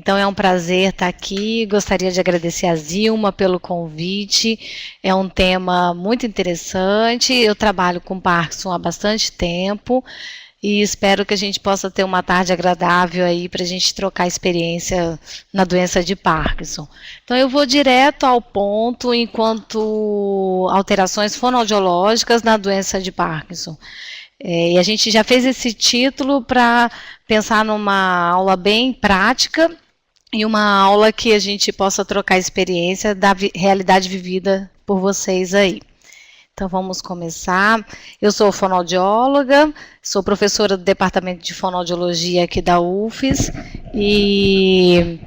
Então é um prazer estar aqui, gostaria de agradecer a Zilma pelo convite, é um tema muito interessante, eu trabalho com Parkinson há bastante tempo, e espero que a gente possa ter uma tarde agradável aí para a gente trocar experiência na doença de Parkinson. Então eu vou direto ao ponto enquanto alterações fonoaudiológicas na doença de Parkinson. E a gente já fez esse título para pensar numa aula bem prática e uma aula que a gente possa trocar experiência da realidade vivida por vocês aí. Então, vamos começar. Eu sou fonoaudióloga, sou professora do Departamento de Fonoaudiologia aqui da UFES e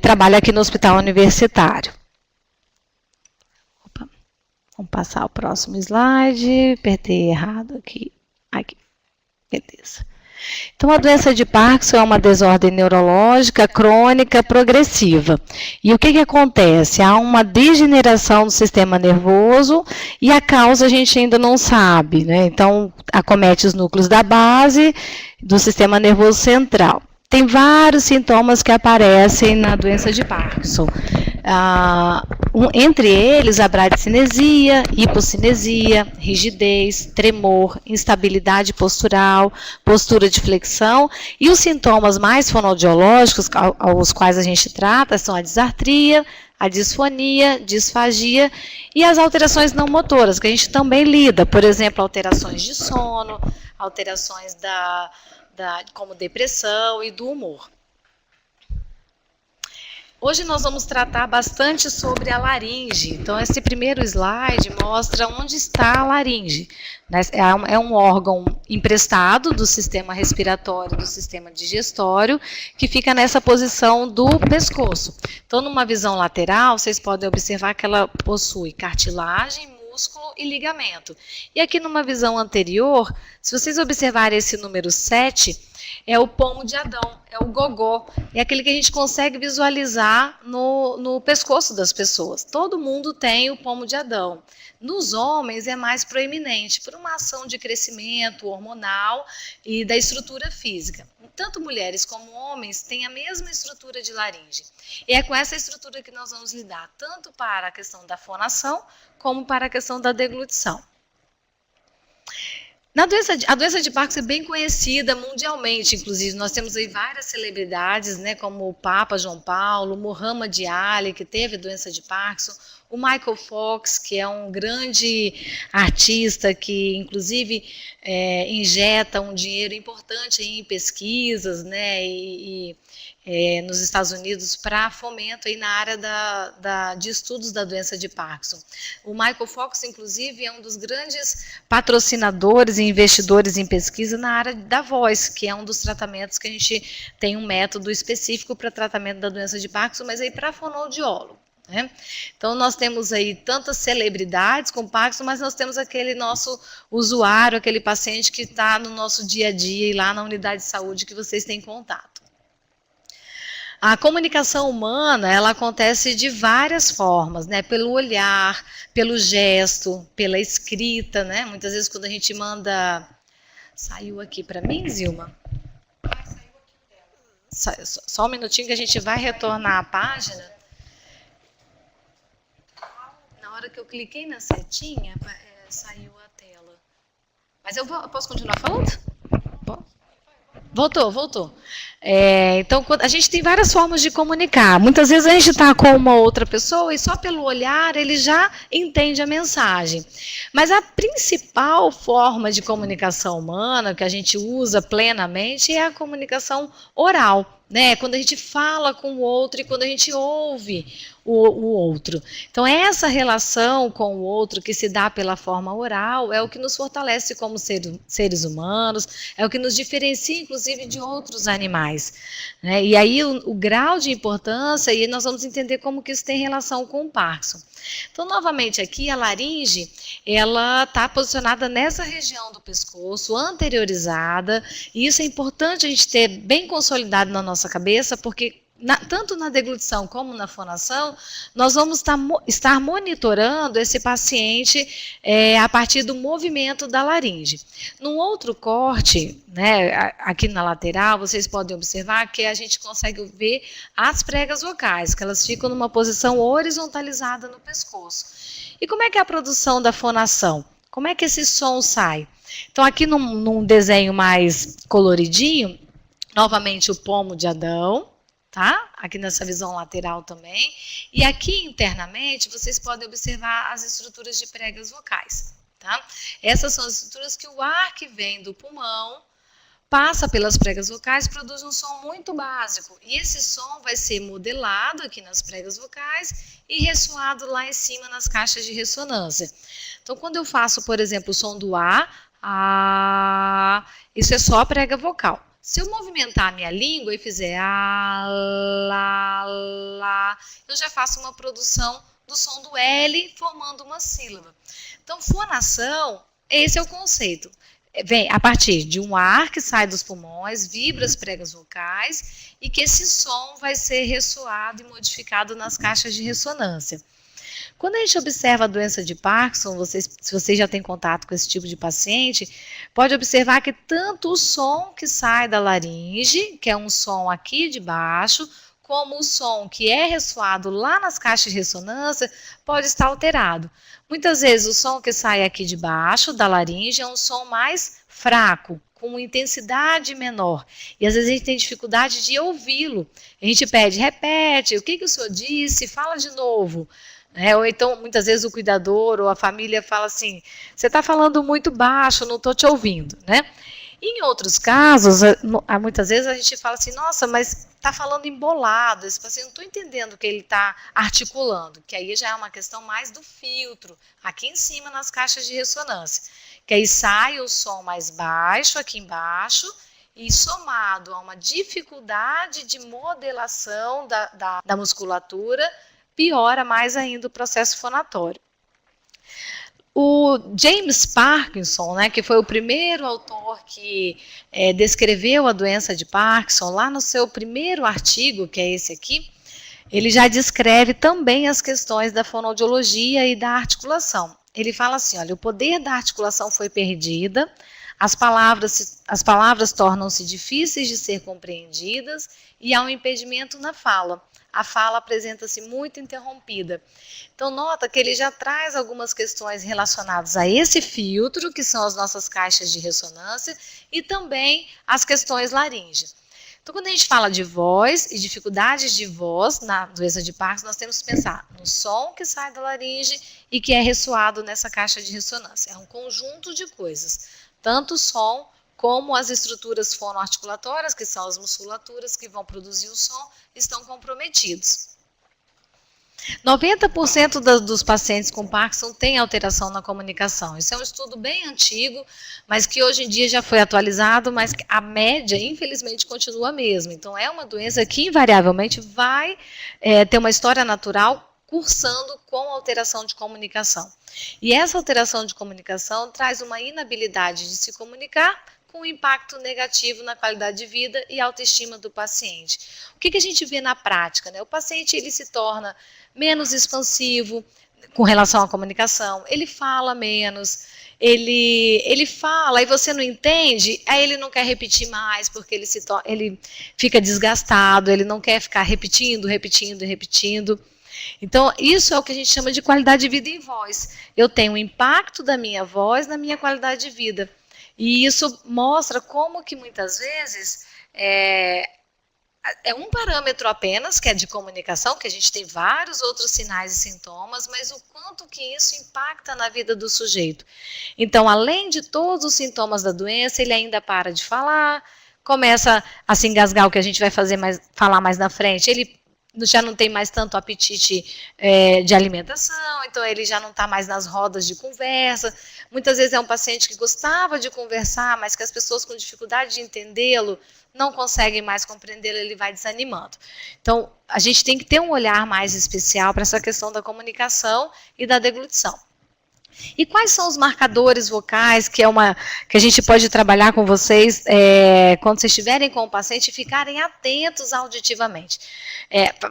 trabalho aqui no Hospital Universitário. Opa, vamos passar ao próximo slide. Apertei errado aqui. Aqui, beleza. Então, a doença de Parkinson é uma desordem neurológica crônica progressiva. E o que acontece? Há uma degeneração do sistema nervoso e a causa a gente ainda não sabe, né? Então, acomete os núcleos da base do sistema nervoso central. Tem vários sintomas que aparecem na doença de Parkinson. Entre eles, a bradicinesia, hipocinesia, rigidez, tremor, instabilidade postural, postura de flexão, e os sintomas mais fonoaudiológicos aos quais a gente trata são a disartria, a disfonia, disfagia e as alterações não motoras, que a gente também lida, por exemplo, alterações de sono, alterações como depressão e do humor. Hoje nós vamos tratar bastante sobre a laringe. Então, esse primeiro slide mostra onde está a laringe. É um órgão emprestado do sistema respiratório, do sistema digestório, que fica nessa posição do pescoço. Então, numa visão lateral, vocês podem observar que ela possui cartilagem, músculo e ligamento. E aqui numa visão anterior, se vocês observarem esse número 7, é o pomo de Adão, é o gogó, é aquele que a gente consegue visualizar no pescoço das pessoas. Todo mundo tem o pomo de Adão. Nos homens é mais proeminente, por uma ação de crescimento hormonal e da estrutura física. Tanto mulheres como homens têm a mesma estrutura de laringe. E é com essa estrutura que nós vamos lidar, tanto para a questão da fonação, como para a questão da deglutição. A doença de Parkinson é bem conhecida mundialmente, inclusive nós temos aí várias celebridades, né, como o Papa João Paulo, Muhammad Ali, que teve a doença de Parkinson, o Michael Fox, que é um grande artista que, inclusive, injeta um dinheiro importante em pesquisas, né, nos Estados Unidos para fomento aí na área de estudos da doença de Parkinson. O Michael Fox, inclusive, é um dos grandes patrocinadores e investidores em pesquisa na área da voz, que é um dos tratamentos que a gente tem um método específico para tratamento da doença de Parkinson, mas aí para fonoaudiólogo. Né? Então, nós temos aí tantas celebridades com Parkinson, mas nós temos aquele nosso usuário, aquele paciente que está no nosso dia a dia e lá na unidade de saúde que vocês têm contato. A comunicação humana, ela acontece de várias formas, né? Pelo olhar, pelo gesto, pela escrita, né? Muitas vezes quando a gente manda... Saiu aqui para mim, Zilma? Saiu aqui dela. Só um minutinho que a gente vai retornar à página. Na hora que eu cliquei na setinha, saiu a tela. Mas eu posso continuar falando? Voltou. Então, a gente tem várias formas de comunicar. Muitas vezes a gente está com uma outra pessoa e só pelo olhar ele já entende a mensagem. Mas a principal forma de comunicação humana que a gente usa plenamente é a comunicação oral, né? Quando a gente fala com o outro e quando a gente ouve o outro. Então, essa relação com o outro que se dá pela forma oral é o que nos fortalece como seres humanos, é o que nos diferencia, inclusive, de outros animais. Né? E aí, o grau de importância, e nós vamos entender como que isso tem relação com o Parkinson. Então, novamente, aqui a laringe, ela está posicionada nessa região do pescoço, anteriorizada, e isso é importante a gente ter bem consolidado na nossa cabeça, porque tanto na deglutição como na fonação, nós vamos estar monitorando esse paciente a partir do movimento da laringe. Num outro corte, né, aqui na lateral, vocês podem observar que a gente consegue ver as pregas vocais, que elas ficam numa posição horizontalizada no pescoço. E como é que é a produção da fonação? Como é que esse som sai? Então, aqui num desenho mais coloridinho, novamente o pomo de Adão, tá? Aqui nessa visão lateral também. E aqui internamente vocês podem observar as estruturas de pregas vocais, tá? Essas são as estruturas que o ar que vem do pulmão passa pelas pregas vocais e produz um som muito básico. E esse som vai ser modelado aqui nas pregas vocais e ressoado lá em cima nas caixas de ressonância. Então, quando eu faço, por exemplo, o som do A, isso é só a prega vocal. Se eu movimentar a minha língua e fizer a, lá, eu já faço uma produção do som do L formando uma sílaba. Então, fonação, esse é o conceito. Vem a partir de um ar que sai dos pulmões, vibra as pregas vocais e que esse som vai ser ressoado e modificado nas caixas de ressonância. Quando a gente observa a doença de Parkinson, se vocês já têm contato com esse tipo de paciente, pode observar que tanto o som que sai da laringe, que é um som aqui de baixo, como o som que é ressoado lá nas caixas de ressonância, pode estar alterado. Muitas vezes o som que sai aqui de baixo da laringe é um som mais fraco, com intensidade menor. E às vezes a gente tem dificuldade de ouvi-lo. A gente pede, repete, o que o senhor disse? Fala de novo. Ou então, muitas vezes, o cuidador ou a família fala assim, você está falando muito baixo, não estou te ouvindo, né? Em outros casos, muitas vezes a gente fala assim, nossa, mas está falando embolado, esse paciente não estou entendendo o que ele está articulando, que aí já é uma questão mais do filtro, aqui em cima nas caixas de ressonância, que aí sai o som mais baixo aqui embaixo, e somado a uma dificuldade de modelação da musculatura, piora mais ainda o processo fonatório. O James Parkinson, né, que foi o primeiro autor que descreveu a doença de Parkinson, lá no seu primeiro artigo, que é esse aqui, ele já descreve também as questões da fonoaudiologia e da articulação. Ele fala assim, olha, o poder da articulação foi perdida, as palavras tornam-se difíceis de ser compreendidas e há um impedimento na fala. A fala apresenta-se muito interrompida. Então, nota que ele já traz algumas questões relacionadas a esse filtro, que são as nossas caixas de ressonância, e também as questões laríngeas. Então, quando a gente fala de voz e dificuldades de voz na doença de Parkinson, nós temos que pensar no som que sai da laringe e que é ressoado nessa caixa de ressonância. É um conjunto de coisas, tanto o som como as estruturas fonoarticulatórias, que são as musculaturas que vão produzir o som, estão comprometidos. 90% dos pacientes com Parkinson têm alteração na comunicação. Isso é um estudo bem antigo, mas que hoje em dia já foi atualizado, mas a média, infelizmente, continua a mesma. Então, é uma doença que, invariavelmente, vai ter uma história natural cursando com alteração de comunicação. E essa alteração de comunicação traz uma inabilidade de se comunicar, com impacto negativo na qualidade de vida e autoestima do paciente. O que a gente vê na prática, né? O paciente ele se torna menos expansivo com relação à comunicação, ele fala menos, ele fala e você não entende, aí ele não quer repetir mais porque ele fica desgastado, ele não quer ficar repetindo. Então, isso é o que a gente chama de qualidade de vida em voz. Eu tenho o impacto da minha voz na minha qualidade de vida. E isso mostra como que muitas vezes é um parâmetro apenas, que é de comunicação, que a gente tem vários outros sinais e sintomas, mas o quanto que isso impacta na vida do sujeito. Então, além de todos os sintomas da doença, ele ainda para de falar, começa a se engasgar, o que a gente vai falar mais na frente, ele já não tem mais tanto apetite de alimentação, então ele já não está mais nas rodas de conversa. Muitas vezes é um paciente que gostava de conversar, mas que as pessoas com dificuldade de entendê-lo não conseguem mais compreendê-lo, ele vai desanimando. Então, a gente tem que ter um olhar mais especial para essa questão da comunicação e da deglutição. E quais são os marcadores vocais que a gente pode trabalhar com vocês quando vocês estiverem com o paciente e ficarem atentos auditivamente?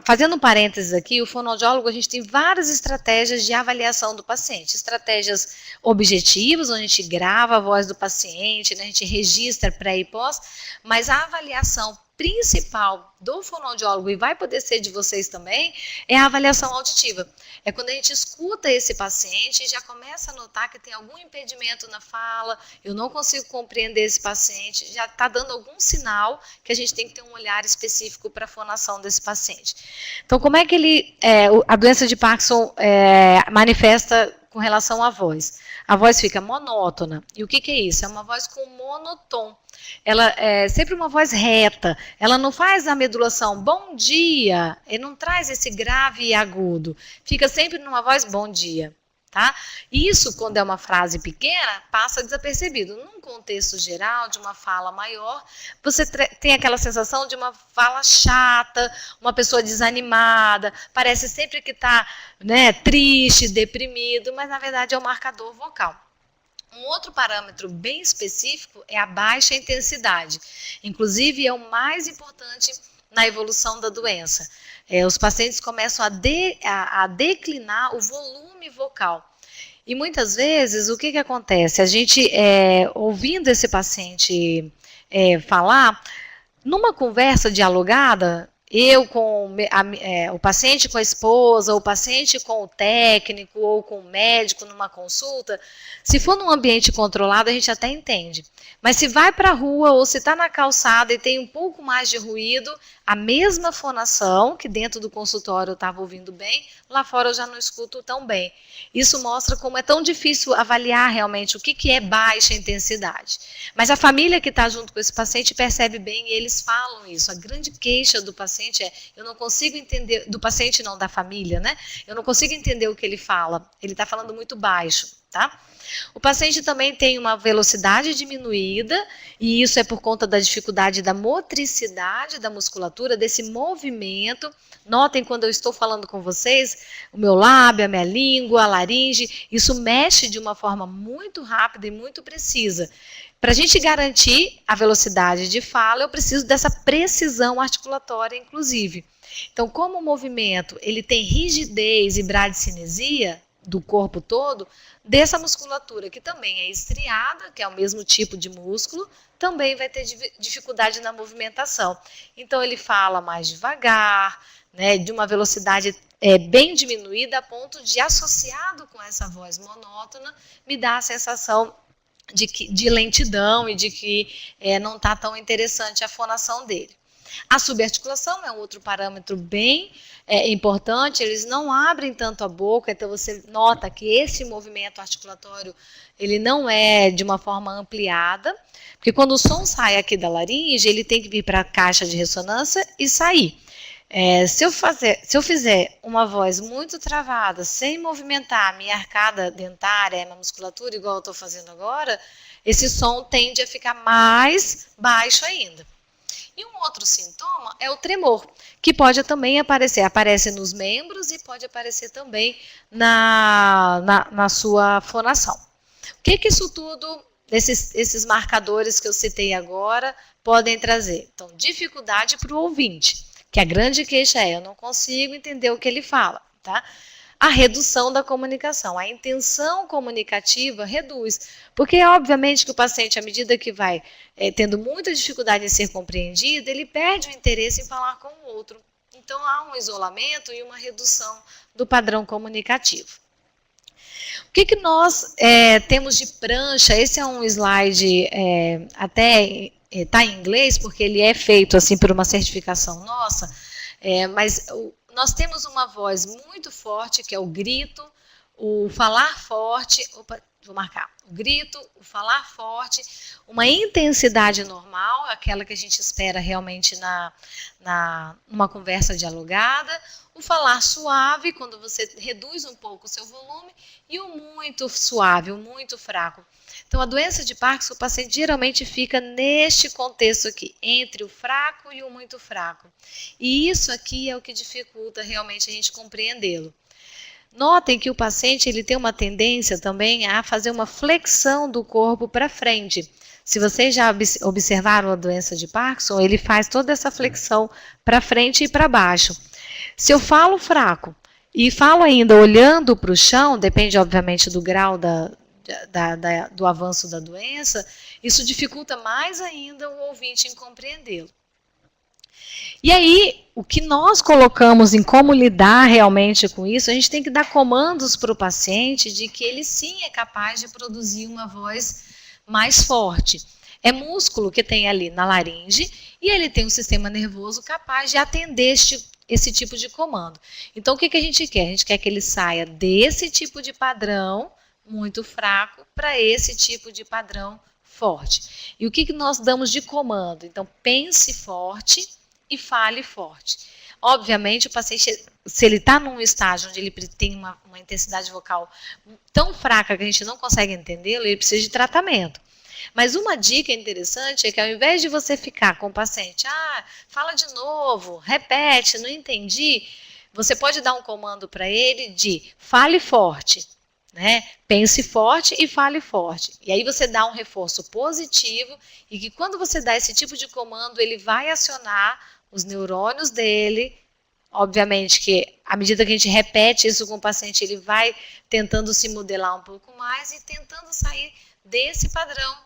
Fazendo um parênteses aqui, o fonoaudiólogo, a gente tem várias estratégias de avaliação do paciente. Estratégias objetivas, onde a gente grava a voz do paciente, né, a gente registra pré e pós, mas a avaliação principal do fonoaudiólogo, e vai poder ser de vocês também, é a avaliação auditiva. É quando a gente escuta esse paciente e já começa a notar que tem algum impedimento na fala, eu não consigo compreender esse paciente, já está dando algum sinal que a gente tem que ter um olhar específico para a fonação desse paciente. Então, como é que a doença de Parkinson manifesta com relação à voz? A voz fica monótona. E o que é isso? É uma voz com monotom. Ela é sempre uma voz reta, ela não faz a medulação bom dia, ele não traz esse grave e agudo, fica sempre numa voz bom dia, tá? Isso, quando é uma frase pequena, passa desapercebido. Num contexto geral, de uma fala maior, você tem aquela sensação de uma fala chata, uma pessoa desanimada, parece sempre que está, né, triste, deprimido, mas na verdade é o marcador vocal. Um outro parâmetro bem específico é a baixa intensidade. Inclusive, é o mais importante na evolução da doença. Os pacientes começam a declinar o volume vocal. E muitas vezes, o que acontece? A gente, ouvindo esse paciente falar, numa conversa dialogada, eu com o paciente com a esposa, o paciente com o técnico ou com o médico numa consulta, se for num ambiente controlado, a gente até entende. Mas se vai para a rua ou se está na calçada e tem um pouco mais de ruído, a mesma fonação, que dentro do consultório eu estava ouvindo bem, lá fora eu já não escuto tão bem. Isso mostra como é tão difícil avaliar realmente o que é baixa intensidade. Mas a família que está junto com esse paciente percebe bem e eles falam isso. A grande queixa do paciente eu não consigo entender, do paciente não, da família, né? Eu não consigo entender o que ele fala, ele está falando muito baixo, tá? O paciente também tem uma velocidade diminuída, e isso é por conta da dificuldade da motricidade da musculatura, desse movimento. Notem quando eu estou falando com vocês, o meu lábio, a minha língua, a laringe, isso mexe de uma forma muito rápida e muito precisa. Para a gente garantir a velocidade de fala, eu preciso dessa precisão articulatória, inclusive. Então, como o movimento ele tem rigidez e bradicinesia do corpo todo, dessa musculatura que também é estriada, que é o mesmo tipo de músculo, também vai ter dificuldade na movimentação. Então, ele fala mais devagar, né, de uma velocidade bem diminuída, a ponto de, associado com essa voz monótona, me dar a sensação de lentidão e de que não está tão interessante a fonação dele. A subarticulação é um outro parâmetro bem importante, eles não abrem tanto a boca, então você nota que esse movimento articulatório ele não é de uma forma ampliada, porque quando o som sai aqui da laringe, ele tem que vir para a caixa de ressonância e sair. Se eu fizer uma voz muito travada, sem movimentar a minha arcada dentária, a minha musculatura, igual eu estou fazendo agora, esse som tende a ficar mais baixo ainda. E um outro sintoma é o tremor, que pode também aparece nos membros e pode aparecer também na sua fonação. O que isso tudo, esses marcadores que eu citei agora, podem trazer? Então, dificuldade para o ouvinte, que a grande queixa eu não consigo entender o que ele fala, tá? A redução da comunicação, a intenção comunicativa reduz, porque obviamente que o paciente, à medida que vai tendo muita dificuldade em ser compreendido, ele perde o interesse em falar com o outro. Então há um isolamento e uma redução do padrão comunicativo. O que nós temos de prancha? Esse é um slide até está em inglês, porque ele é feito assim por uma certificação nossa, mas nós temos uma voz muito forte, que é o grito, o falar forte, vou marcar, o grito, o falar forte, uma intensidade normal, aquela que a gente espera realmente numa conversa dialogada, o falar suave, quando você reduz um pouco o seu volume, e o muito suave, o muito fraco. Então, a doença de Parkinson, o paciente geralmente fica neste contexto aqui, entre o fraco e o muito fraco. E isso aqui é o que dificulta realmente a gente compreendê-lo. Notem que o paciente ele tem uma tendência também a fazer uma flexão do corpo para frente. Se vocês já observaram a doença de Parkinson, ele faz toda essa flexão para frente e para baixo. Se eu falo fraco e falo ainda olhando para o chão, depende obviamente do grau do avanço da doença, isso dificulta mais ainda o ouvinte em compreendê-lo. E aí, o que nós colocamos em como lidar realmente com isso, a gente tem que dar comandos para o paciente de que ele sim é capaz de produzir uma voz mais forte. É músculo que tem ali na laringe e ele tem um sistema nervoso capaz de atender esse tipo de comando. Então, o que a gente quer? A gente quer que ele saia desse tipo de padrão muito fraco para esse tipo de padrão forte. E o que nós damos de comando? Então, pense forte e fale forte. Obviamente, o paciente, se ele está num estágio onde ele tem uma intensidade vocal tão fraca que a gente não consegue entendê-lo, ele precisa de tratamento. Mas uma dica interessante é que ao invés de você ficar com o paciente, fala de novo, repete, não entendi, você pode dar um comando para ele de fale forte, né? Pense forte e fale forte. E aí você dá um reforço positivo e que quando você dá esse tipo de comando, ele vai acionar os neurônios dele. Obviamente que à medida que a gente repete isso com o paciente, ele vai tentando se modelar um pouco mais e tentando sair desse padrão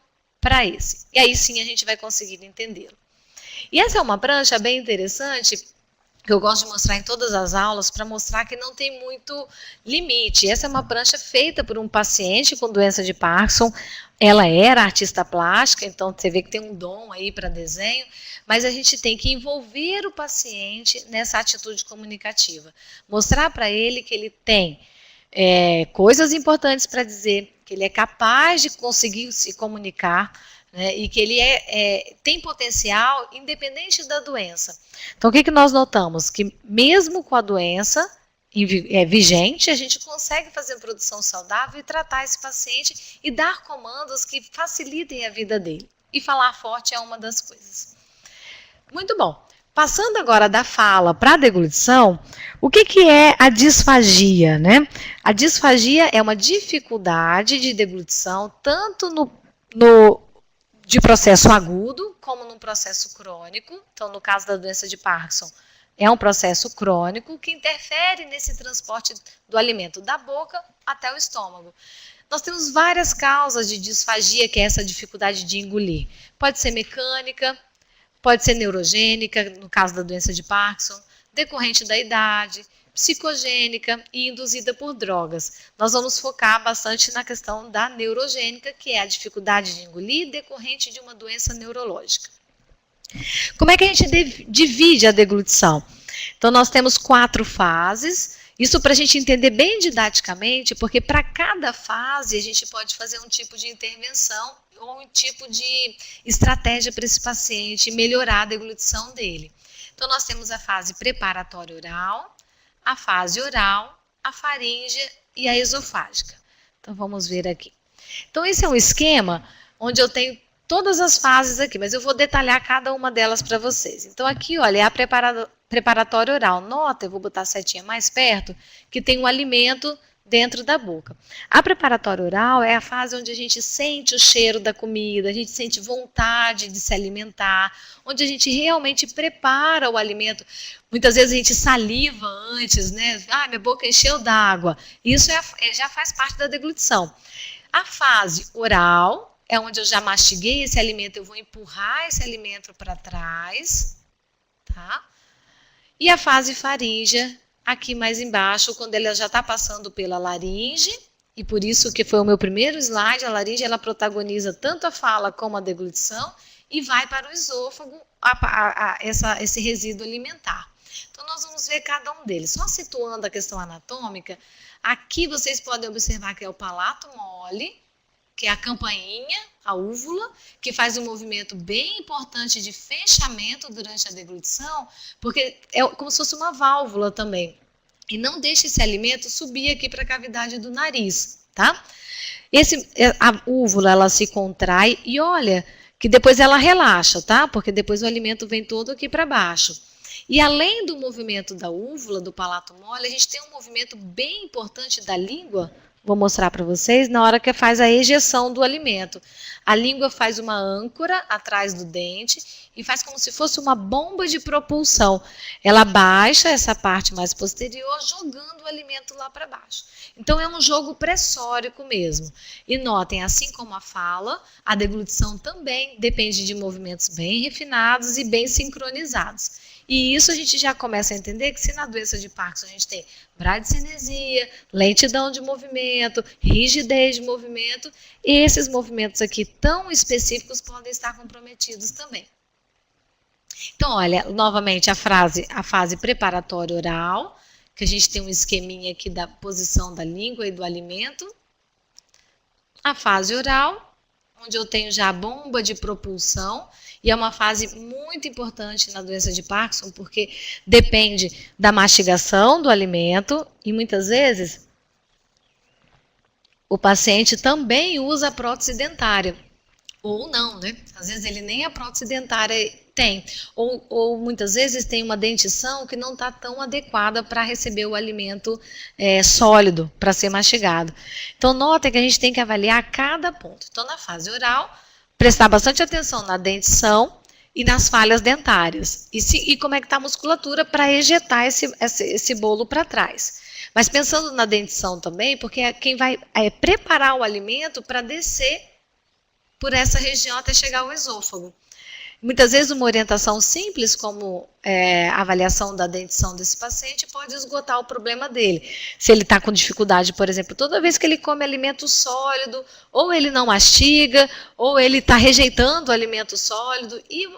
para esse. E aí sim a gente vai conseguir entendê-lo. E essa é uma prancha bem interessante, que eu gosto de mostrar em todas as aulas, para mostrar que não tem muito limite. Essa é uma prancha feita por um paciente com doença de Parkinson. Ela era artista plástica, então você vê que tem um dom aí para desenho, mas a gente tem que envolver o paciente nessa atitude comunicativa. Mostrar para ele que ele tem coisas importantes para dizer, que ele é capaz de conseguir se comunicar, né, e que ele tem potencial independente da doença. Então, o que nós notamos? Que mesmo com a doença vigente, a gente consegue fazer produção saudável e tratar esse paciente e dar comandos que facilitem a vida dele. E falar forte é uma das coisas. Muito bom. Passando agora da fala para a deglutição, o que é a disfagia, né? A disfagia é uma dificuldade de deglutição, tanto de processo agudo, como no processo crônico. Então, no caso da doença de Parkinson, é um processo crônico que interfere nesse transporte do alimento da boca até o estômago. Nós temos várias causas de disfagia, que é essa dificuldade de engolir. Pode ser mecânica, pode ser neurogênica, no caso da doença de Parkinson, decorrente da idade, psicogênica e induzida por drogas. Nós vamos focar bastante na questão da neurogênica, que é a dificuldade de engolir decorrente de uma doença neurológica. Como é que a gente divide a deglutição? Então, nós temos 4 fases. Isso para a gente entender bem didaticamente, porque para cada fase a gente pode fazer um tipo de intervenção ou um tipo de estratégia para esse paciente melhorar a deglutição dele. Então, nós temos a fase preparatória oral, a fase oral, a faríngea e a esofágica. Então, vamos ver aqui. Então, esse é um esquema onde eu tenho todas as fases aqui, mas eu vou detalhar cada uma delas para vocês. Então, aqui, olha, é a preparatória oral. Nota, eu vou botar a setinha mais perto, que tem um alimento dentro da boca. A preparatória oral é a fase onde a gente sente o cheiro da comida, a gente sente vontade de se alimentar, onde a gente realmente prepara o alimento. Muitas vezes a gente saliva antes, né? Minha boca encheu d'água. Isso já faz parte da deglutição. A fase oral é onde eu já mastiguei esse alimento, eu vou empurrar esse alimento para trás, tá? E a fase faríngea, aqui mais embaixo, quando ela já está passando pela laringe, e por isso que foi o meu primeiro slide, a laringe ela protagoniza tanto a fala como a deglutição e vai para o esôfago esse resíduo alimentar. Então, nós vamos ver cada um deles. Só situando a questão anatômica, aqui vocês podem observar que é o palato mole, que é a campainha, a úvula, que faz um movimento bem importante de fechamento durante a deglutição, porque é como se fosse uma válvula também. E não deixe esse alimento subir aqui para a cavidade do nariz, tá? A úvula, ela se contrai e olha que depois ela relaxa, tá? Porque depois o alimento vem todo aqui para baixo. E além do movimento da úvula, do palato mole, a gente tem um movimento bem importante da língua, vou mostrar para vocês, na hora que faz a ejeção do alimento. A língua faz uma âncora atrás do dente e faz como se fosse uma bomba de propulsão. Ela baixa essa parte mais posterior, jogando o alimento lá para baixo. Então é um jogo pressórico mesmo. E notem, assim como a fala, a deglutição também depende de movimentos bem refinados e bem sincronizados. E isso a gente já começa a entender que se na doença de Parkinson a gente tem bradicinesia, lentidão de movimento, rigidez de movimento, esses movimentos aqui tão específicos podem estar comprometidos também. Então, olha, novamente a fase preparatória oral, que a gente tem um esqueminha aqui da posição da língua e do alimento. A fase oral, onde eu tenho já a bomba de propulsão, e é uma fase muito importante na doença de Parkinson, porque depende da mastigação do alimento e muitas vezes o paciente também usa a prótese dentária. Ou não, né? Às vezes ele nem a prótese dentária tem. Ou muitas vezes tem uma dentição que não está tão adequada para receber o alimento sólido, para ser mastigado. Então, notem que a gente tem que avaliar cada ponto. Então, na fase oral, prestar bastante atenção na dentição e nas falhas dentárias. E como é que está a musculatura para ejetar esse bolo para trás. Mas pensando na dentição também, porque é quem vai preparar o alimento para descer por essa região até chegar ao esôfago. Muitas vezes uma orientação simples, como a avaliação da dentição desse paciente, pode esgotar o problema dele. Se ele está com dificuldade, por exemplo, toda vez que ele come alimento sólido, ou ele não mastiga, ou ele está rejeitando o alimento sólido, e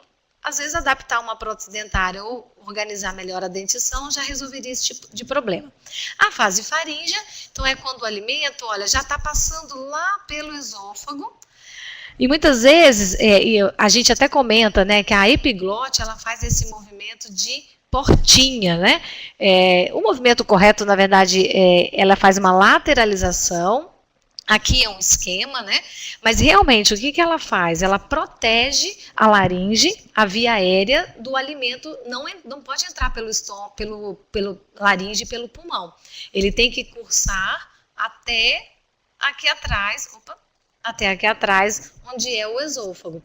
às vezes adaptar uma prótese dentária ou organizar melhor a dentição já resolveria esse tipo de problema. A fase faríngea, então é quando o alimento, olha, já está passando lá pelo esôfago. E muitas vezes, a gente até comenta, né, que a epiglote, ela faz esse movimento de portinha, né? O movimento correto, na verdade, ela faz uma lateralização. Aqui é um esquema, né? Mas realmente, o que ela faz? Ela protege a laringe, a via aérea do alimento, não pode entrar pelo estômago, pelo laringe e pelo pulmão. Ele tem que cursar até aqui atrás, onde é o esôfago.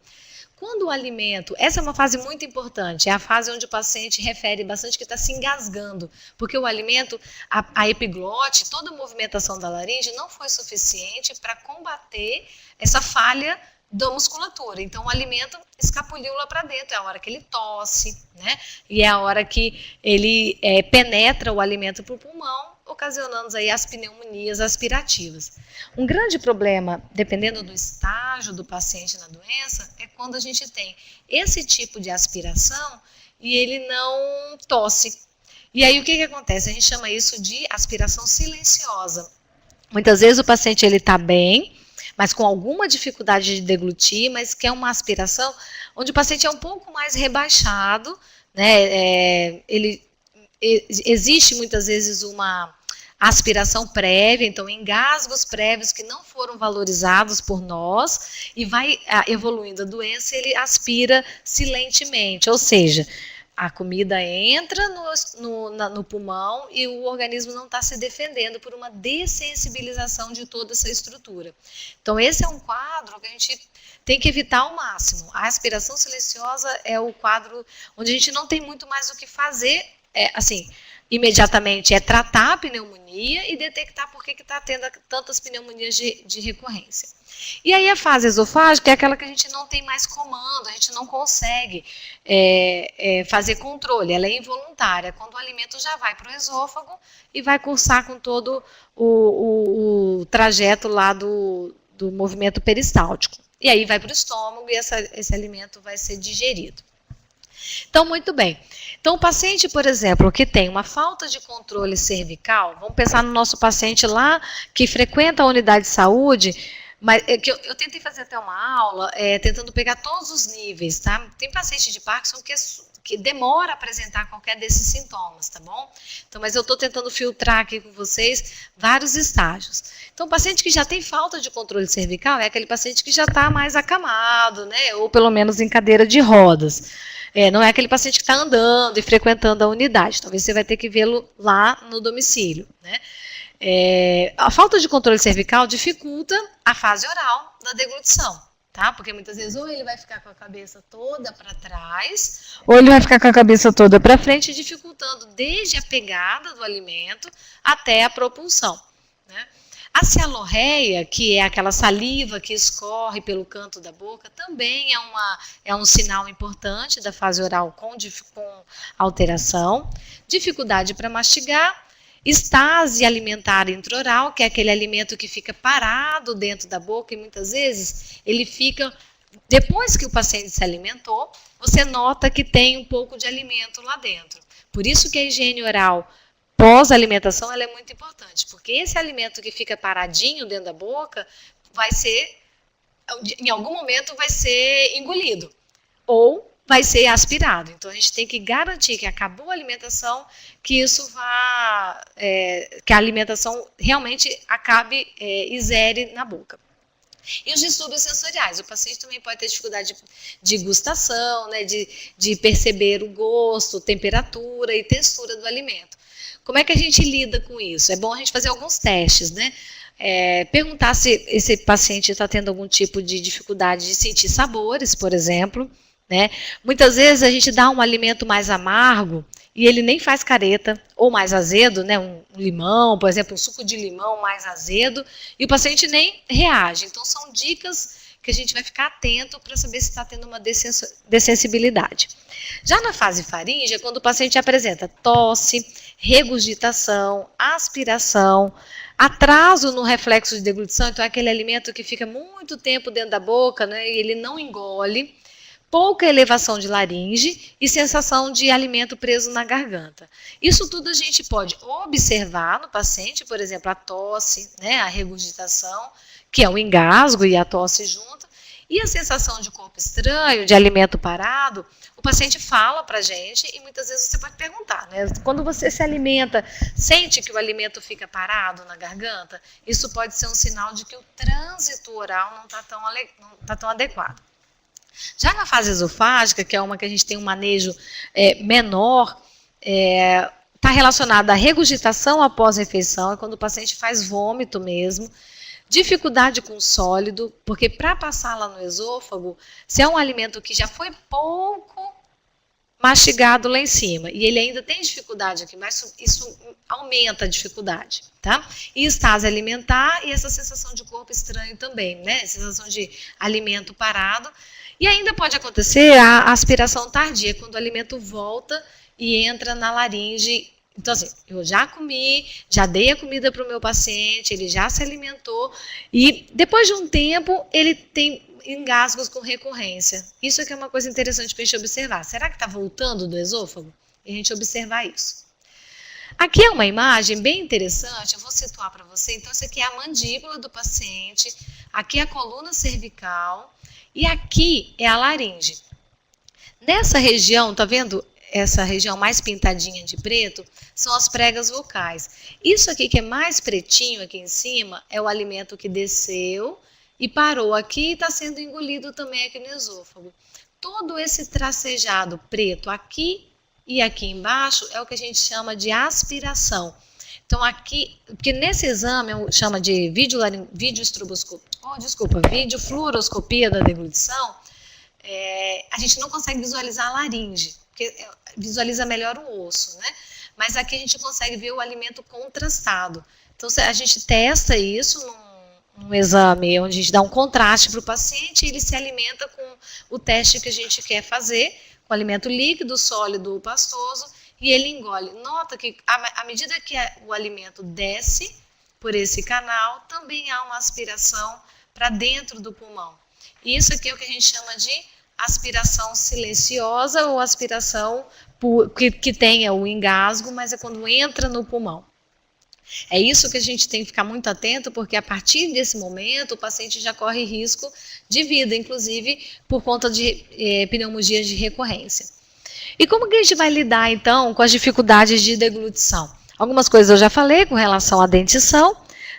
Quando o alimento, essa é uma fase muito importante, é a fase onde o paciente refere bastante que está se engasgando, porque o alimento, a epiglote, toda a movimentação da laringe não foi suficiente para combater essa falha da musculatura. Então o alimento escapuliu lá para dentro, é a hora que ele tosse, né? E é a hora que ele penetra o alimento para o pulmão, ocasionando aí as pneumonias aspirativas. Um grande problema, dependendo do estágio do paciente na doença, é quando a gente tem esse tipo de aspiração e ele não tosse. E aí o que acontece? A gente chama isso de aspiração silenciosa. Muitas vezes o paciente está bem, mas com alguma dificuldade de deglutir, mas que é uma aspiração onde o paciente é um pouco mais rebaixado, né? Existe muitas vezes uma aspiração prévia, então engasgos prévios que não foram valorizados por nós, e vai evoluindo a doença, ele aspira silentemente, ou seja, a comida entra no pulmão e o organismo não está se defendendo por uma dessensibilização de toda essa estrutura. Então esse é um quadro que a gente tem que evitar ao máximo. A aspiração silenciosa é o quadro onde a gente não tem muito mais o que fazer, imediatamente tratar a pneumonia e detectar por que está tendo tantas pneumonias de recorrência. E aí a fase esofágica é aquela que a gente não tem mais comando, a gente não consegue fazer controle, ela é involuntária, quando o alimento já vai para o esôfago e vai cursar com todo o trajeto lá do movimento peristáltico. E aí vai para o estômago e esse alimento vai ser digerido. Então, muito bem. Então, o paciente, por exemplo, que tem uma falta de controle cervical, vamos pensar no nosso paciente lá que frequenta a unidade de saúde, Mas é que eu tentei fazer até uma aula tentando pegar todos os níveis, tá? Tem paciente de Parkinson que demora a apresentar qualquer desses sintomas, tá bom? Então, mas eu estou tentando filtrar aqui com vocês vários estágios. Então, o paciente que já tem falta de controle cervical é aquele paciente que já está mais acamado, né? Ou pelo menos em cadeira de rodas. Não é aquele paciente que está andando e frequentando a unidade. Talvez você vai ter que vê-lo lá no domicílio, né? A falta de controle cervical dificulta a fase oral da deglutição, tá? Porque muitas vezes ou ele vai ficar com a cabeça toda para trás, ou ele vai ficar com a cabeça toda para frente, dificultando desde a pegada do alimento até a propulsão, né? A cialorreia, que é aquela saliva que escorre pelo canto da boca, também é um sinal importante da fase oral com alteração, dificuldade para mastigar, estase alimentar intraoral, que é aquele alimento que fica parado dentro da boca e muitas vezes ele fica, depois que o paciente se alimentou, você nota que tem um pouco de alimento lá dentro. Por isso que a higiene oral pós-alimentação ela é muito importante, porque esse alimento que fica paradinho dentro da boca vai ser, em algum momento vai ser engolido ou vai ser aspirado. Então, a gente tem que garantir que acabou a alimentação, que isso vá, que a alimentação realmente acabe e zere na boca. E os distúrbios sensoriais, o paciente também pode ter dificuldade de gustação, né, de perceber o gosto, temperatura e textura do alimento. Como é que a gente lida com isso? É bom a gente fazer alguns testes, né? Perguntar se esse paciente está tendo algum tipo de dificuldade de sentir sabores, por exemplo, né? Muitas vezes a gente dá um alimento mais amargo e ele nem faz careta, ou mais azedo, né? Um limão, por exemplo, um suco de limão mais azedo, e o paciente nem reage. Então, são dicas que a gente vai ficar atento para saber se está tendo uma dessensibilidade. Já na fase faríngea, quando o paciente apresenta tosse, regurgitação, aspiração, atraso no reflexo de deglutição, então é aquele alimento que fica muito tempo dentro da boca, né, e ele não engole, pouca elevação de laringe e sensação de alimento preso na garganta. Isso tudo a gente pode observar no paciente, por exemplo, a tosse, né, a regurgitação, que é o engasgo e a tosse junto, e a sensação de corpo estranho, de alimento parado, o paciente fala para a gente e muitas vezes você pode perguntar, né? Quando você se alimenta, sente que o alimento fica parado na garganta? Isso pode ser um sinal de que o trânsito oral não está tão adequado. Já na fase esofágica, que é uma que a gente tem um manejo menor, está relacionada à regurgitação após refeição, é quando o paciente faz vômito mesmo, dificuldade com sólido, porque para passar lá no esôfago, se é um alimento que já foi pouco mastigado lá em cima, e ele ainda tem dificuldade aqui, mas isso aumenta a dificuldade, tá? E estase alimentar e essa sensação de corpo estranho também, né? Sensação de alimento parado. E ainda pode acontecer a aspiração tardia, quando o alimento volta e entra na laringe. Então, assim, eu já comi, já dei a comida para o meu paciente, ele já se alimentou e depois de um tempo ele tem engasgos com recorrência. Isso aqui é uma coisa interessante para a gente observar. Será que está voltando do esôfago? E a gente observar isso. Aqui é uma imagem bem interessante, eu vou situar para você. Então, essa aqui é a mandíbula do paciente, aqui é a coluna cervical e aqui é a laringe. Nessa região, tá vendo? Essa região mais pintadinha de preto, são as pregas vocais. Isso aqui que é mais pretinho aqui em cima, é o alimento que desceu e parou aqui e está sendo engolido também aqui no esôfago. Todo esse tracejado preto aqui e aqui embaixo é o que a gente chama de aspiração. Então aqui, porque nesse exame chama de videofluoroscopia da deglutição, a gente não consegue visualizar a laringe, porque visualiza melhor o osso, né? Mas aqui a gente consegue ver o alimento contrastado. Então a gente testa isso num exame onde a gente dá um contraste para o paciente e ele se alimenta com o teste que a gente quer fazer, com alimento líquido, sólido ou pastoso, e ele engole. Nota que à medida que o alimento desce por esse canal, também há uma aspiração para dentro do pulmão. Isso aqui é o que a gente chama de aspiração silenciosa ou aspiração que tenha o engasgo, mas é quando entra no pulmão. É isso que a gente tem que ficar muito atento, porque a partir desse momento o paciente já corre risco de vida, inclusive por conta de pneumonias de recorrência. E como que a gente vai lidar, então, com as dificuldades de deglutição? Algumas coisas eu já falei com relação à dentição,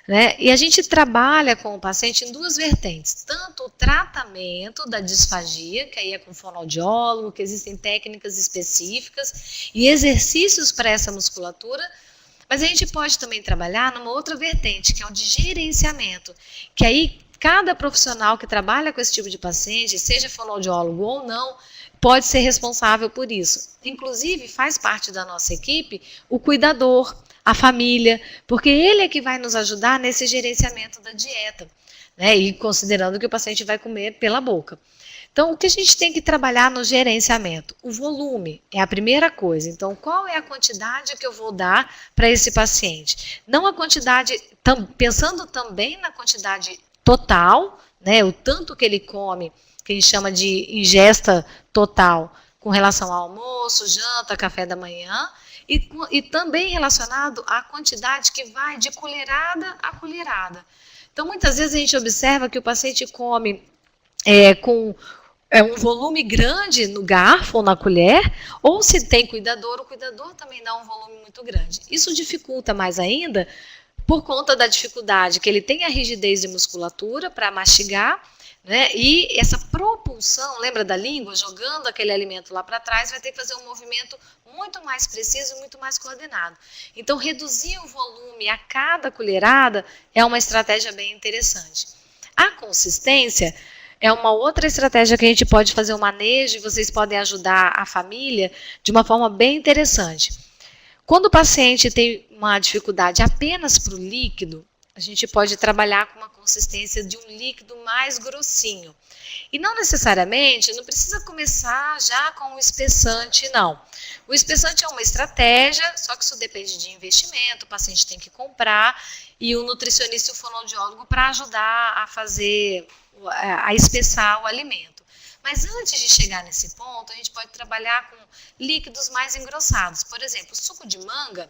né? E a gente trabalha com o paciente em duas vertentes, tanto o tratamento da disfagia, que aí é com fonoaudiólogo, que existem técnicas específicas e exercícios para essa musculatura, mas a gente pode também trabalhar numa outra vertente, que é o de gerenciamento, que aí cada profissional que trabalha com esse tipo de paciente, seja fonoaudiólogo ou não, pode ser responsável por isso. Inclusive, faz parte da nossa equipe o cuidador, a família, porque ele é que vai nos ajudar nesse gerenciamento da dieta, né? E considerando que o paciente vai comer pela boca. Então, o que a gente tem que trabalhar no gerenciamento? O volume é a primeira coisa. Então, qual é a quantidade que eu vou dar para esse paciente? Não a quantidade, pensando também na quantidade total, né? O tanto que ele come, que a gente chama de ingesta total, com relação ao almoço, janta, café da manhã, e também relacionado à quantidade que vai de colherada a colherada. Então, muitas vezes a gente observa que o paciente come com um volume grande no garfo ou na colher, ou se tem cuidador, o cuidador também dá um volume muito grande. Isso dificulta mais ainda por conta da dificuldade que ele tem a rigidez de musculatura para mastigar, né? E essa propulsão, lembra da língua, jogando aquele alimento lá para trás, vai ter que fazer um movimento muito mais preciso e muito mais coordenado. Então, reduzir o volume a cada colherada é uma estratégia bem interessante. A consistência é uma outra estratégia que a gente pode fazer o manejo e vocês podem ajudar a família de uma forma bem interessante. Quando o paciente tem uma dificuldade apenas para o líquido, a gente pode trabalhar com uma consistência de um líquido mais grossinho. E não necessariamente, não precisa começar já com o espessante, não. O espessante é uma estratégia, só que isso depende de investimento, o paciente tem que comprar, e o nutricionista e o fonoaudiólogo para ajudar a fazer, a espessar o alimento. Mas antes de chegar nesse ponto, a gente pode trabalhar com líquidos mais engrossados. Por exemplo, o suco de manga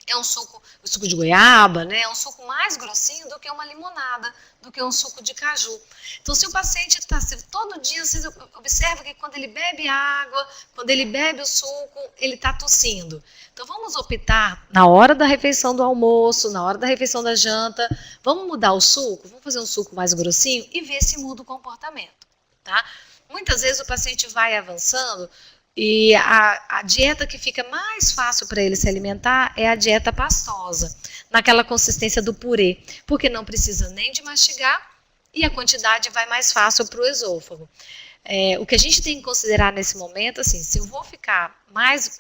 é um suco, o suco de goiaba, né? É um suco mais grossinho do que uma limonada, do que um suco de caju. Então, se o paciente está todo dia, você observa que quando ele bebe água, quando ele bebe o suco, ele está tossindo. Então, vamos optar na hora da refeição do almoço, na hora da refeição da janta, vamos mudar o suco, vamos fazer um suco mais grossinho e ver se muda o comportamento, tá? Muitas vezes o paciente vai avançando e a dieta que fica mais fácil para ele se alimentar é a dieta pastosa, naquela consistência do purê, porque não precisa nem de mastigar e a quantidade vai mais fácil para o esôfago. O que a gente tem que considerar nesse momento, assim, se eu vou ficar mais,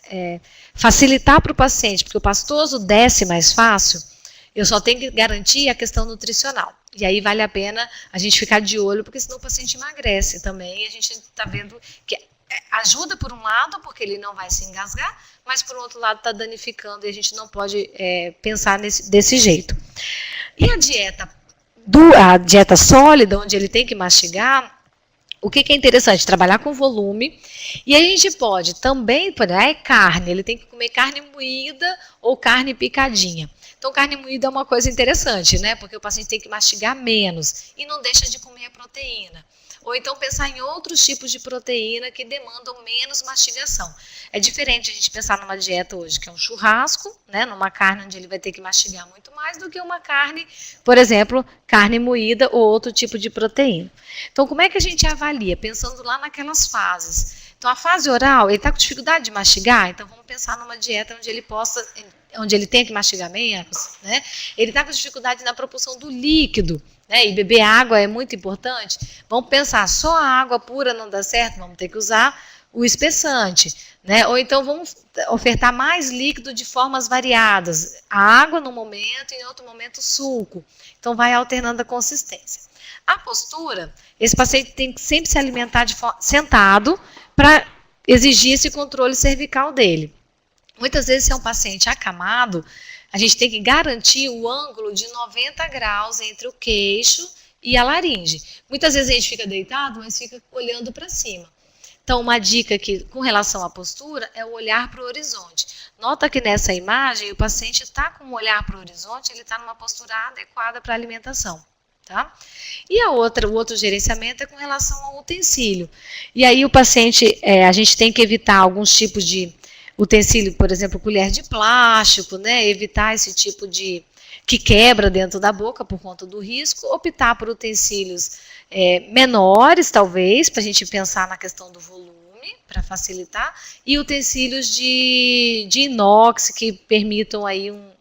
facilitar para o paciente, porque o pastoso desce mais fácil, eu só tenho que garantir a questão nutricional. E aí vale a pena a gente ficar de olho, porque senão o paciente emagrece também, e a gente está vendo que ajuda por um lado, porque ele não vai se engasgar, mas por outro lado está danificando e a gente não pode pensar desse jeito. E a dieta sólida, onde ele tem que mastigar, o que é interessante? Trabalhar com volume, e a gente pode também, carne, ele tem que comer carne moída ou carne picadinha. Então, carne moída é uma coisa interessante, né? Porque o paciente tem que mastigar menos e não deixa de comer a proteína. Ou então pensar em outros tipos de proteína que demandam menos mastigação. É diferente a gente pensar numa dieta hoje, que é um churrasco, né, numa carne onde ele vai ter que mastigar muito mais do que uma carne, por exemplo, carne moída ou outro tipo de proteína. Então, como é que a gente avalia? Pensando lá naquelas fases. Então, a fase oral, ele está com dificuldade de mastigar, então vamos pensar numa dieta onde ele tem que mastigar menos, né? Ele está com dificuldade na propulsão do líquido, né? E beber água é muito importante. Vamos pensar, só a água pura não dá certo, vamos ter que usar o espessante, né? Ou então vamos ofertar mais líquido de formas variadas. A água num momento e em outro momento suco. Então vai alternando a consistência. A postura, esse paciente tem que sempre se alimentar sentado para exigir esse controle cervical dele. Muitas vezes, se é um paciente acamado, a gente tem que garantir o ângulo de 90 graus entre o queixo e a laringe. Muitas vezes a gente fica deitado, mas fica olhando para cima. Então, uma dica aqui com relação à postura é o olhar para o horizonte. Nota que nessa imagem o paciente está com o olhar para o horizonte, ele está numa postura adequada para a alimentação. Tá? E o outro gerenciamento é com relação ao utensílio. E aí o paciente, a gente tem que evitar alguns tipos de utensílio, por exemplo, colher de plástico, né? Evitar esse tipo de que quebra dentro da boca por conta do risco, optar por utensílios menores, talvez, para a gente pensar na questão do volume, para facilitar, e utensílios de inox que permitam aí um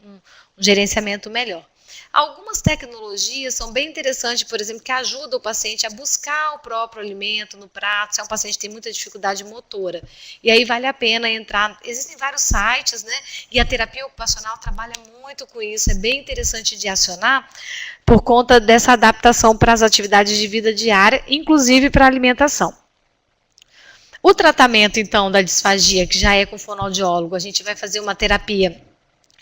gerenciamento melhor. Algumas tecnologias são bem interessantes, por exemplo, que ajudam o paciente a buscar o próprio alimento no prato, se é um paciente que tem muita dificuldade motora. E aí vale a pena entrar, existem vários sites, né? E a terapia ocupacional trabalha muito com isso, é bem interessante de acionar, por conta dessa adaptação para as atividades de vida diária, inclusive para a alimentação. O tratamento, então, da disfagia, que já é com fonoaudiólogo, a gente vai fazer uma terapia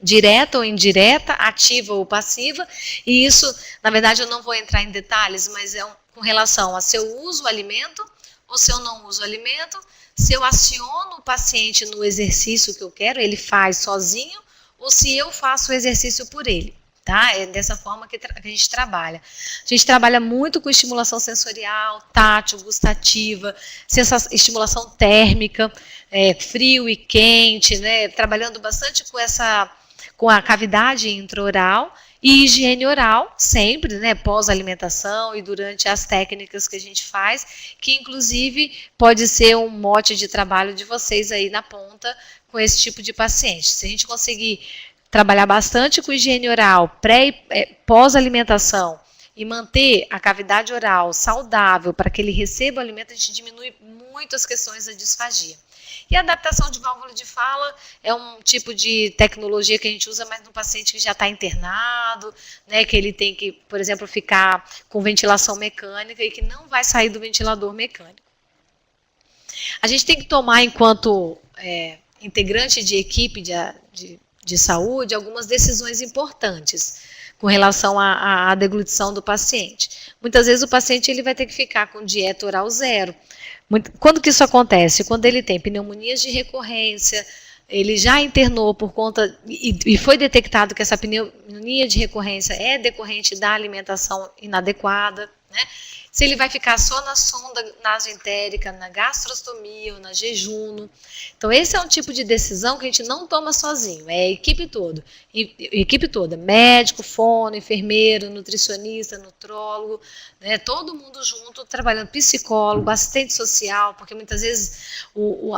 direta ou indireta, ativa ou passiva, e isso, na verdade, eu não vou entrar em detalhes, mas é com relação a se eu uso o alimento ou se eu não uso o alimento, se eu aciono o paciente no exercício que eu quero, ele faz sozinho, ou se eu faço o exercício por ele. Tá? É dessa forma que a gente trabalha. A gente trabalha muito com estimulação sensorial, tátil, gustativa, estimulação térmica, frio e quente, né? Trabalhando bastante com a cavidade intraoral e higiene oral, sempre, né? Pós-alimentação e durante as técnicas que a gente faz, que inclusive pode ser um mote de trabalho de vocês aí na ponta com esse tipo de paciente. Se a gente conseguir trabalhar bastante com higiene oral, pós-alimentação e manter a cavidade oral saudável para que ele receba o alimento, a gente diminui muito as questões da disfagia. E a adaptação de válvula de fala é um tipo de tecnologia que a gente usa mais no paciente que já está internado, né, que ele tem que, por exemplo, ficar com ventilação mecânica e que não vai sair do ventilador mecânico. A gente tem que tomar, enquanto integrante de equipe de saúde, algumas decisões importantes com relação à deglutição do paciente. Muitas vezes o paciente ele vai ter que ficar com dieta oral zero. Quando que isso acontece? Quando ele tem pneumonias de recorrência, ele já internou por conta, e foi detectado que essa pneumonia de recorrência é decorrente da alimentação inadequada, né? Se ele vai ficar só na sonda nasoentérica, na gastrostomia ou na jejuno. Então, esse é um tipo de decisão que a gente não toma sozinho, é a equipe toda. Equipe toda, médico, fono, enfermeiro, nutricionista, nutrólogo, né, todo mundo junto, trabalhando, psicólogo, assistente social, porque muitas vezes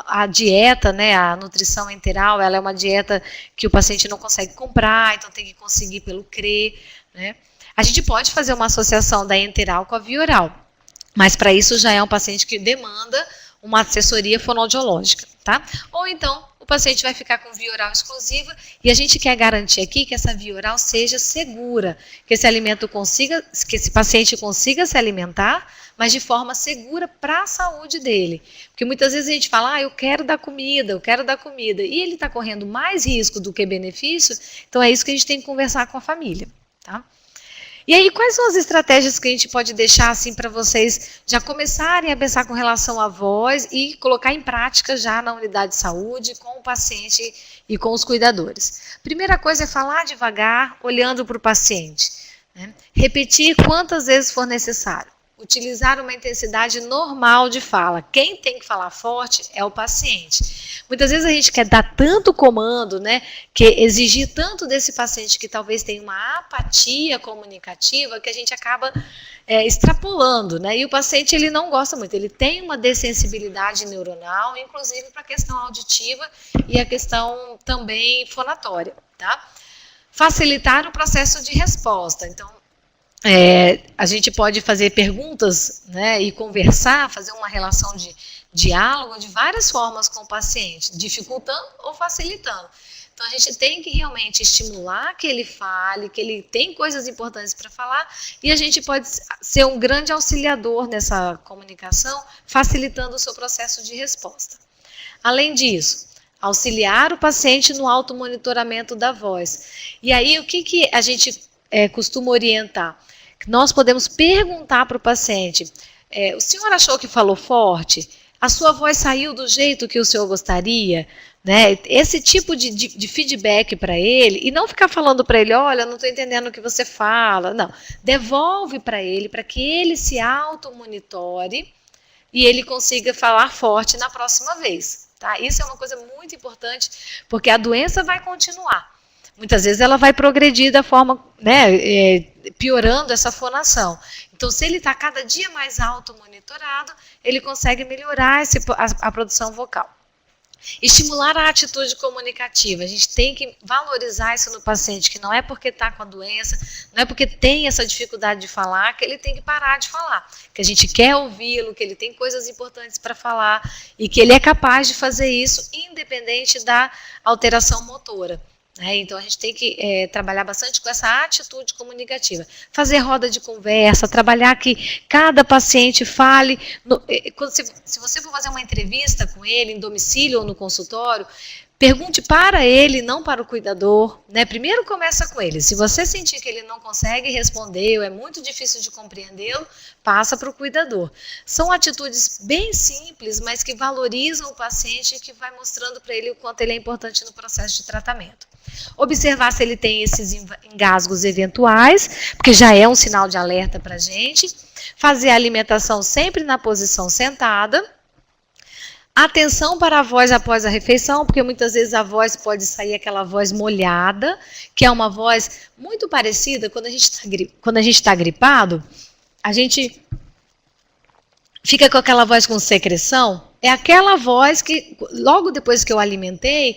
a dieta, né, a nutrição enteral, ela é uma dieta que o paciente não consegue comprar, então tem que conseguir pelo CRE, né? A gente pode fazer uma associação da enteral com a via oral, mas para isso já é um paciente que demanda uma assessoria fonoaudiológica, tá? Ou então o paciente vai ficar com via oral exclusiva e a gente quer garantir aqui que essa via oral seja segura, que esse paciente consiga se alimentar, mas de forma segura para a saúde dele. Porque muitas vezes a gente fala, eu quero dar comida, e ele está correndo mais risco do que benefício, então é isso que a gente tem que conversar com a família, tá? E aí, quais são as estratégias que a gente pode deixar assim para vocês já começarem a pensar com relação à voz e colocar em prática já na unidade de saúde, com o paciente e com os cuidadores? Primeira coisa é falar devagar, olhando para o paciente, né? Repetir quantas vezes for necessário. Utilizar uma intensidade normal de fala. Quem tem que falar forte é o paciente. Muitas vezes a gente quer dar tanto comando, né, que exigir tanto desse paciente que talvez tenha uma apatia comunicativa, que a gente acaba extrapolando, né? E o paciente ele não gosta muito, ele tem uma dessensibilidade neuronal, inclusive para a questão auditiva e a questão também fonatória, tá? Facilitar o processo de resposta. Então, a gente pode fazer perguntas, né, e conversar, fazer uma relação de diálogo de várias formas com o paciente, dificultando ou facilitando. Então, a gente tem que realmente estimular que ele fale, que ele tem coisas importantes para falar, e a gente pode ser um grande auxiliador nessa comunicação, facilitando o seu processo de resposta. Além disso, auxiliar o paciente no automonitoramento da voz. E aí, o que a gente costuma orientar? Nós podemos perguntar para o paciente, o senhor achou que falou forte? A sua voz saiu do jeito que o senhor gostaria? Né? Esse tipo de feedback para ele, e não ficar falando para ele, olha, não estou entendendo o que você fala. Não, devolve para ele, para que ele se automonitore e ele consiga falar forte na próxima vez. Tá? Isso é uma coisa muito importante, porque a doença vai continuar. Muitas vezes ela vai progredir da forma, né, piorando essa fonação. Então, se ele está cada dia mais auto-monitorado, ele consegue melhorar a produção vocal. Estimular a atitude comunicativa. A gente tem que valorizar isso no paciente, que não é porque está com a doença, não é porque tem essa dificuldade de falar, que ele tem que parar de falar. Que a gente quer ouvi-lo, que ele tem coisas importantes para falar e que ele é capaz de fazer isso independente da alteração motora. Então, a gente tem que trabalhar bastante com essa atitude comunicativa. Fazer roda de conversa, trabalhar que cada paciente fale. Se você for fazer uma entrevista com ele, em domicílio ou no consultório, pergunte para ele, não para o cuidador. Né? Primeiro começa com ele. Se você sentir que ele não consegue responder ou é muito difícil de compreendê-lo, passa para o cuidador. São atitudes bem simples, mas que valorizam o paciente e que vai mostrando para ele o quanto ele é importante no processo de tratamento. Observar se ele tem esses engasgos eventuais, porque já é um sinal de alerta para a gente. Fazer a alimentação sempre na posição sentada. Atenção para a voz após a refeição, porque muitas vezes a voz pode sair aquela voz molhada, que é uma voz muito parecida quando a gente está gripado, a gente fica com aquela voz com secreção. É aquela voz que, logo depois que eu alimentei,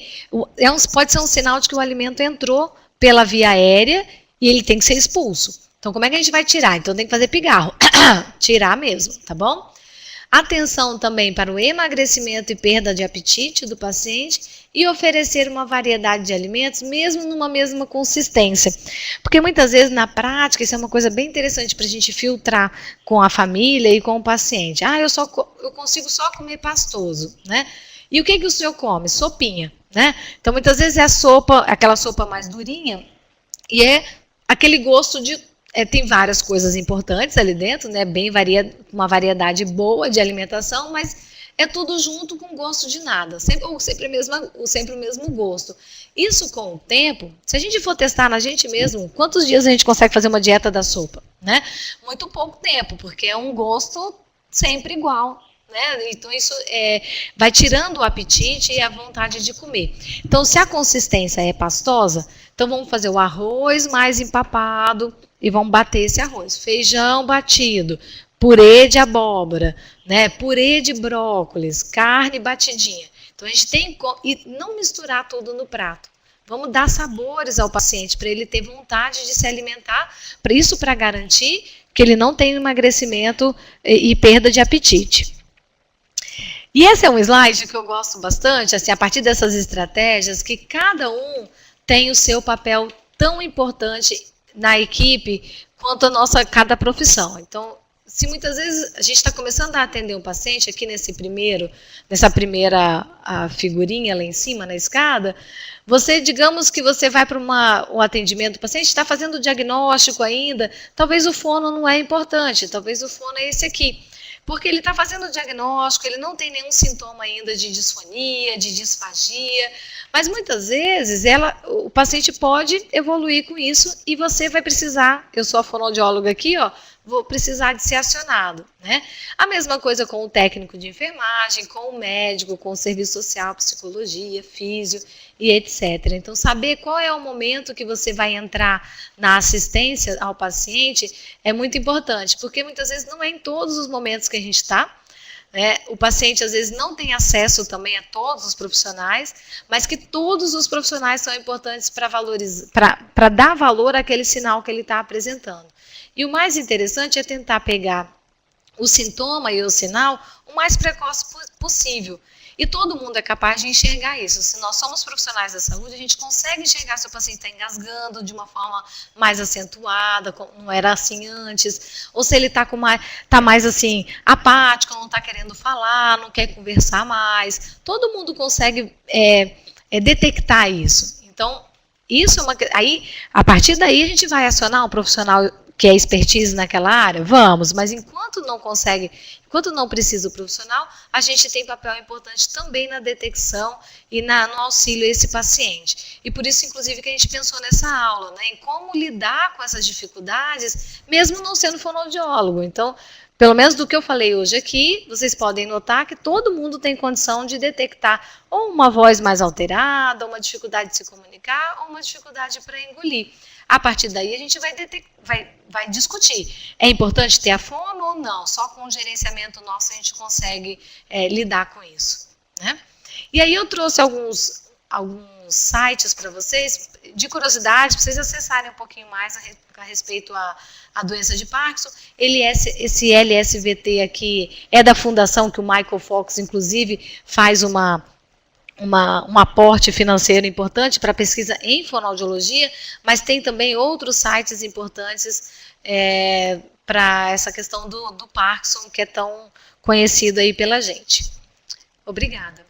pode ser um sinal de que o alimento entrou pela via aérea e ele tem que ser expulso. Então, como é que a gente vai tirar? Então, tem que fazer pigarro. Tirar mesmo, tá bom? Atenção também para o emagrecimento e perda de apetite do paciente e oferecer uma variedade de alimentos, mesmo numa mesma consistência. Porque muitas vezes, na prática, isso é uma coisa bem interessante para a gente filtrar com a família e com o paciente. Eu consigo só comer pastoso, né? E o que o senhor come? Sopinha, né? Então, muitas vezes é a sopa, aquela sopa mais durinha, e é aquele gosto de... tem várias coisas importantes ali dentro, né? Uma variedade boa de alimentação, mas é tudo junto com gosto de nada, sempre o mesmo gosto. Isso com o tempo, se a gente for testar na gente mesmo, quantos dias a gente consegue fazer uma dieta da sopa? Né? Muito pouco tempo, porque é um gosto sempre igual. Né? Então, isso vai tirando o apetite e a vontade de comer. Então, se a consistência é pastosa, então vamos fazer o arroz mais empapado e vamos bater esse arroz. Feijão batido, purê de abóbora, né? Purê de brócolis, carne batidinha. Então, a gente tem que não misturar tudo no prato. Vamos dar sabores ao paciente para ele ter vontade de se alimentar, para garantir que ele não tenha emagrecimento e perda de apetite. E esse é um slide que eu gosto bastante, assim, a partir dessas estratégias, que cada um tem o seu papel tão importante na equipe quanto cada profissão. Então, se muitas vezes a gente está começando a atender um paciente aqui nessa primeira figurinha lá em cima na escada, digamos que você vai para um atendimento, o paciente está fazendo o diagnóstico ainda, talvez o fono não é importante, talvez o fono é esse aqui. Porque ele está fazendo o diagnóstico, ele não tem nenhum sintoma ainda de disfonia, de disfagia, mas muitas vezes o paciente pode evoluir com isso e você vai precisar, eu sou a fonoaudióloga aqui, vou precisar de ser acionado. Né? A mesma coisa com o técnico de enfermagem, com o médico, com o serviço social, psicologia, físio e etc. Então, saber qual é o momento que você vai entrar na assistência ao paciente é muito importante, porque muitas vezes não é em todos os momentos que a gente está. Né? O paciente às vezes não tem acesso também a todos os profissionais, mas que todos os profissionais são importantes para dar valor àquele sinal que ele está apresentando. E o mais interessante é tentar pegar o sintoma e o sinal o mais precoce possível. E todo mundo é capaz de enxergar isso. Se nós somos profissionais da saúde, a gente consegue enxergar se o paciente está engasgando de uma forma mais acentuada, como não era assim antes, ou se ele está mais assim, apático, não está querendo falar, não quer conversar mais. Todo mundo consegue detectar isso. Então, isso é a partir daí a gente vai acionar um profissional quer expertise naquela área? Vamos, mas enquanto não consegue, enquanto não precisa do profissional, a gente tem papel importante também na detecção e no auxílio a esse paciente. E por isso, inclusive, que a gente pensou nessa aula, né, em como lidar com essas dificuldades, mesmo não sendo fonoaudiólogo. Então, pelo menos do que eu falei hoje aqui, vocês podem notar que todo mundo tem condição de detectar ou uma voz mais alterada, ou uma dificuldade de se comunicar, ou uma dificuldade para engolir. A partir daí, a gente vai discutir. É importante ter a fono ou não? Só com o gerenciamento nosso a gente consegue lidar com isso, né? E aí eu trouxe alguns sites para vocês, de curiosidade, para vocês acessarem um pouquinho mais a respeito à doença de Parkinson. Esse LSVT aqui é da fundação que o Michael Fox, inclusive, faz um aporte financeiro importante para pesquisa em fonoaudiologia, mas tem também outros sites importantes para essa questão do Parkinson, que é tão conhecido aí pela gente. Obrigada.